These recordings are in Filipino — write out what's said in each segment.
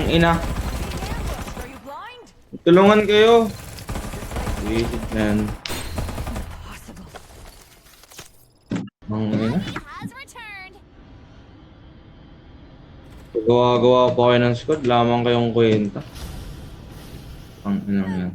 Tang ina. Tulungan kayo. Waited man. Tang ina. Gawa-gawa pa kayo ng squad, lamang kayong kwenta. Tang ina yan.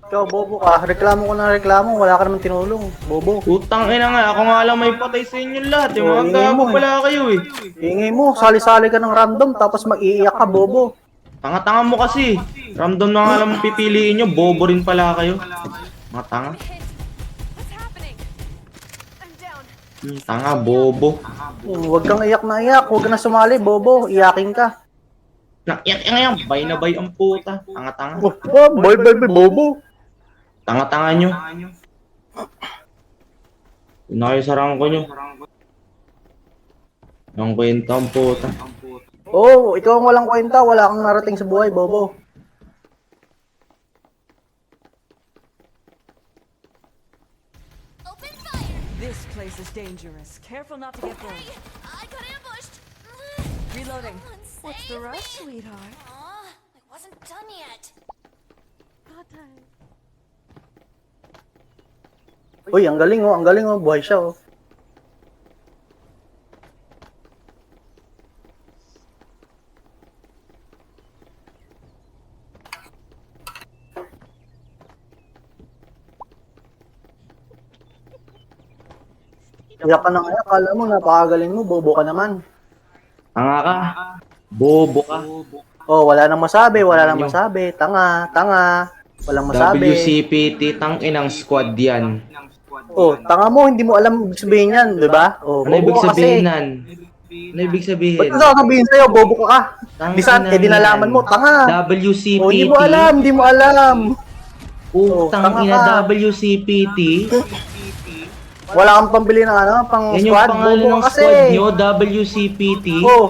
Ikaw, bobo ka. Reklamo ko ng reklamo. Wala ka naman tinulong. Bobo. Utang ina nga, ako nga lang may patay sa inyo lahat. Yung mga ingay gago mo eh. pala kayo eh. Ingay mo. Sali-sali ka ng random tapos mag-iiyak ka, bobo. Tanga-tanga mo kasi. Random na nga lang pipiliin nyo, bobo rin pala kayo. Mga tanga. Tanga, bobo. Huwag kang iyak na iyak. Huwag ka na sumali, bobo. Iyakin ka. Nakiyak bay na bay ang puta. Tanga-tanga. Boy, bobo. Tanga-tanga nyo. Yun na kayo sa rangko nyo. Ang kwenta ang puta. Oh, ikaw ang walang kwenta. Wala kang narating sa buhay, bobo. This place is dangerous. Careful not to get burned. I got ambushed. Reloading. Someone What's save the rush, me. sweetheart? Aw, I wasn't done yet. Uy, ang galing oh. Ang galing oh. Buhay siya oh. Iyak ka na nga. Kala mo, napakagaling mo. Bobo ka naman. Tanga ka. Bobo ka. Oh, wala nang masabi. Wala nang masabi. Tanga. Walang masabi. WCPT, tang inang squad yan. Oh, tanga mo. Hindi mo alam ibig sabihin yan. Diba? Oh, Ano ibig bobo ka sabihin kasi. nan? Ano ibig sabihin? Ba't ko sasabihin sa'yo? Bobo ka ka. Tang Di saan? ina Eh, di nalaman yan. mo. Tanga. WCPT. Oh, hindi mo alam. Utang tanga ina ka. WCPT. Wala kang pambili ng ano, pang Yan yung squad. pangalan Bobo ng ka kasi. squad nyo, WCPT. Oh,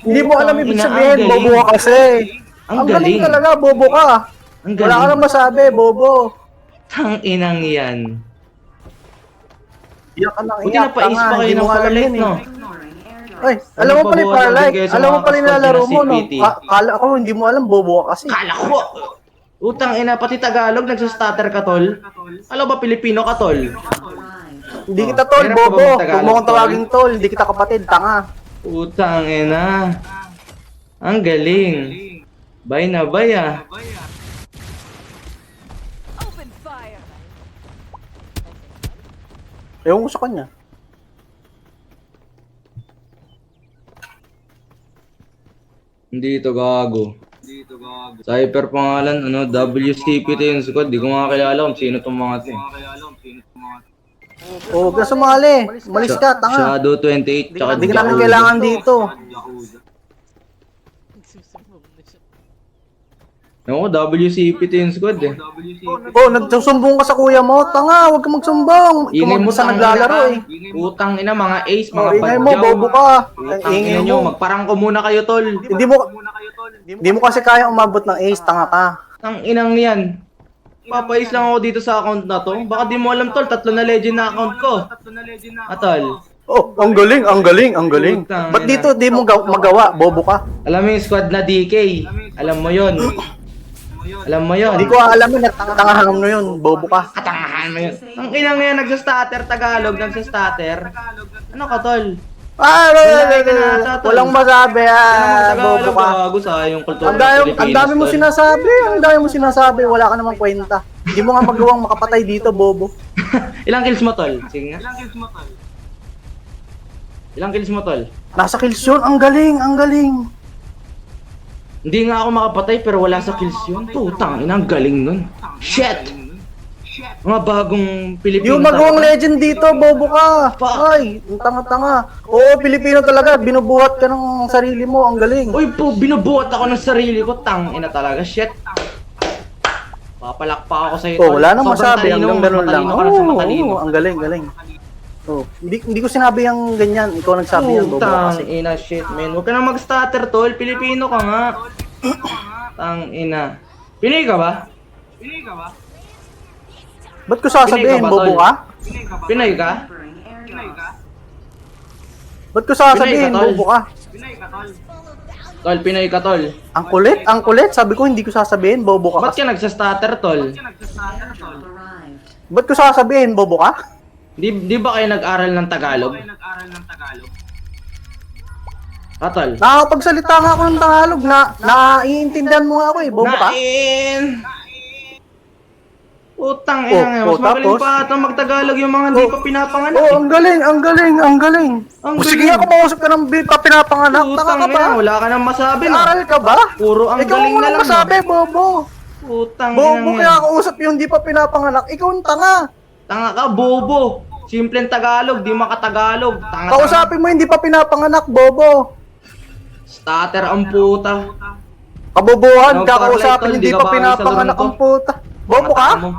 hindi mo alam ibig Ina, sabihin, ang bobo galing. ka kasi. Ang Ang galing galing. talaga, bobo ka. Ang Wala ka galing. nang masabi, bobo. Tang inang yan. Iyak ka nang Buti iyak, napais tanga. pa kayo Hindi mo ng alam Farlight, yun no? Ay, alam mo pala yung Pabuhat Farlight. din kayo sa Alam mo mga pala yung kasquad nilalaro ng mo, no? CPT. Kala ko, hindi mo alam, bobo ka kasi. Kala ko. Utang ina, pati Tagalog nagsastutter ka, tol. Alam ba Pilipino ka, tol? Hindi kita tol, Hirap ka ba bobo. mag-Tagalog, Huwag mo akong tol? tawagin tol. Hindi kita kapatid, tanga. Utang ina. Ang galing. Bay na bay ah. Open fire. Ewan ko sa kanya. Hindi ito gago. Cypher pangalan, ano, WCPT yung squad. Di ko makakilala kung sino itong mga to. Oh, huwag ka sumali. Umalis ka, tanga. Shadow 28, tsaka Hindi ka namin Jahuda. kailangan dito. Ewan ko, WCPT yung squad eh. Oh, nagsusumbong ka sa kuya mo. Tanga, huwag ka magsumbong. Ikaw Ingay mo mag-isa tang naglalaro ina eh. ka. Utang ina, mga ace, Oh, mga ingay mo, badyaw. bobo ka. Utang Ingay ina nyo, mo. magparangko muna kayo, tol. Hindi mo kasi kaya umabot ng ace, tanga ka. Ang inang yan. Papais lang ako dito sa account na to. Baka di mo alam, tol, 3 na legend na account ko. Tol. Oh, ang galing, ang galing, ang galing. Putang Ba't ina. dito di mo magawa, bobo ka? Alam mo yung squad na DK? Alam mo yon. Alam mo yon. Hindi ko alam yun, tangahan mo yun, bobo ka. Katangahan mo yun. Ang inang yan, nagsastutter, Tagalog, nagsastutter. Ano ka, tol? Walang masabi bobo Tagalog, ka. gago sa yung kultura Ang dami mo sinasabi, ang dami mo sinasabi, wala ka namang kwenta. Hindi mo nga magawang makapatay dito, bobo. Ilang kills mo, tol? Sige nga. Ilang kills mo, tol? Nasa kills yun, ang galing, ang galing. Hindi nga ako makapatay pero wala sa kills yun. Putang ina, ang galing nun. Shit! Mga bagong Di Pilipino. mo magawang legend dito, bobo ka. Fuck. Ay, ang tanga-tanga. Oo, Pilipino talaga, binubuhat ka ng sarili mo, ang galing. Uy po, binubuhat ako ng sarili ko. Tang ina talaga, shit. Papalakpak ako sa'yo. Oh, wala nang Sobrang masabi, talino, hanggang ganun lang. matalino ka na sa matalino. Ang galing, galing. Oh, hindi ko sinabi yung ganyan, ikaw nagsabi yan, bobo ka Tang kasi. ina, shit, man. Huwag ka na mag-stutter, tol. Pilipino ka nga. Tang ina. Pinoy ka ba? Ba't ko sasabihin, Pinoy ka ba, bobo tol? ka? Pinoy ka? Ba't ko sasabihin, Pinay ka, tol. bobo ka? Tol, Pinoy ka, tol. Ang kulit. Sabi ko, hindi ko sasabihin, bobo ka. Ba't ka nagsastutter, tol? Ba't ko sasabihin, bobo ka? Di ba kayo nag-aral ng Tagalog? Tol. Nakakapagsalita nga ako ng Tagalog na naiintindihan mo nga ako bobo ka? Utang ina nga, mas magaling tapos? pa ata mag-Tagalog yung mga hindi pa pinapanganak. Oh, ang galing. Ang Sige galing. nga, kumausap ka ng pinapanganak. Taka Utang ka ba? ina, wala ka nang masabi no. Aral ka ba? Puro ang Ikaw galing ang na lang. masabi, bobo. Utang Bobo ina kaya nga. kausap yung di pa pinapanganak. Ikaw ang tanga. Tanga ka, bobo. Simpleng Tagalog, di makatagalog. Tanga. Kausapin mo hindi pa pinapanganak, bobo. Stutter ang puta. Kabobohan, Ano, kakausapin Carlito, hindi di ka pa ba pinapanganak sa ang puta. Bobo ka? Tanga mo.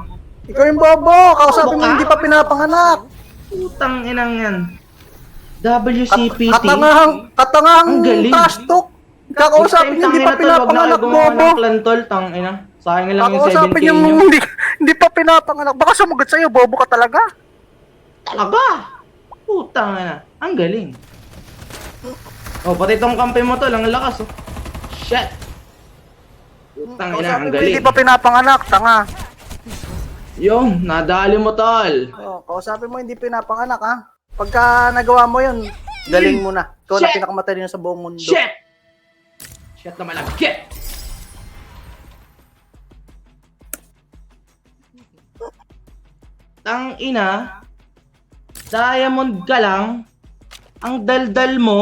Ikaw yung bobo. Kausapin mo Bobo ka? hindi pa pinapanganak. Utang inang yan. WCPT. Katangahang Ang galing. trash talk. Kakausapin yung hindi pa pinapanganak, bobo. Klantol, tang ina. Sayang lang yung 7K Kakausapin yung nyo. hindi pa pinapanganak. Baka sumagot sa'yo, bobo ka talaga. Talaga? Putang ina. Ang galing. Oh, pati tong kampe mo tol, ang lakas oh. Shit. Putang ina, ang Kausapin mo galing. hindi pa pinapanganak, tanga. Yung, nadali mo tol. Oh, kausapin mo hindi pinapanganak, ha? Pagka nagawa mo yun, galing mo na. Ikaw na Shit! pinakamatalino sa buong mundo. Shit! Shit na malagkit! Tang ina, diamond ka lang, ang daldal mo,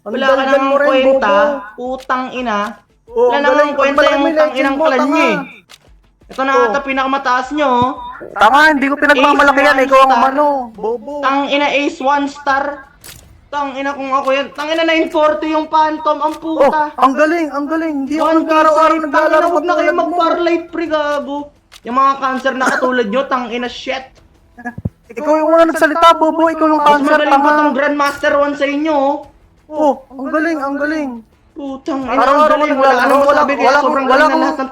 Ang wala ka daldal namang mo rin, kwenta, bobo. putang ina, Oh, wala ang namang galing, kwenta ang yung galing, tang inang mo, clan tanga. nyo eh. Ito na ata pinakamataas nyo oh. Tanga, hindi ko pinagmamalaki yan. Ace Ikaw ang one star. umano. Bobo. Tang ina ace 1 star. Tang ina kung ako yan. Tang ina 940 yung phantom, ang Oh, puta. ang galing, ang galing. Hindi ako One nag-araw-araw Tang ina, naglalaro huwag na kayo katulad mo. mag-parlate pre gago. Yung mga cancer na katulad nyo, tang ina shit. Ikaw yung una nagsalita, bobo. Ikaw yung Mas cancer, magaling pa tong tanga. Grandmaster 1 sa inyo oh. Oh, ang galing, ang galing. Putang ina, ang Araw-araw galing. naglalaro, Wala ka nang masabi kaya sobrang galing na akong- lahat ng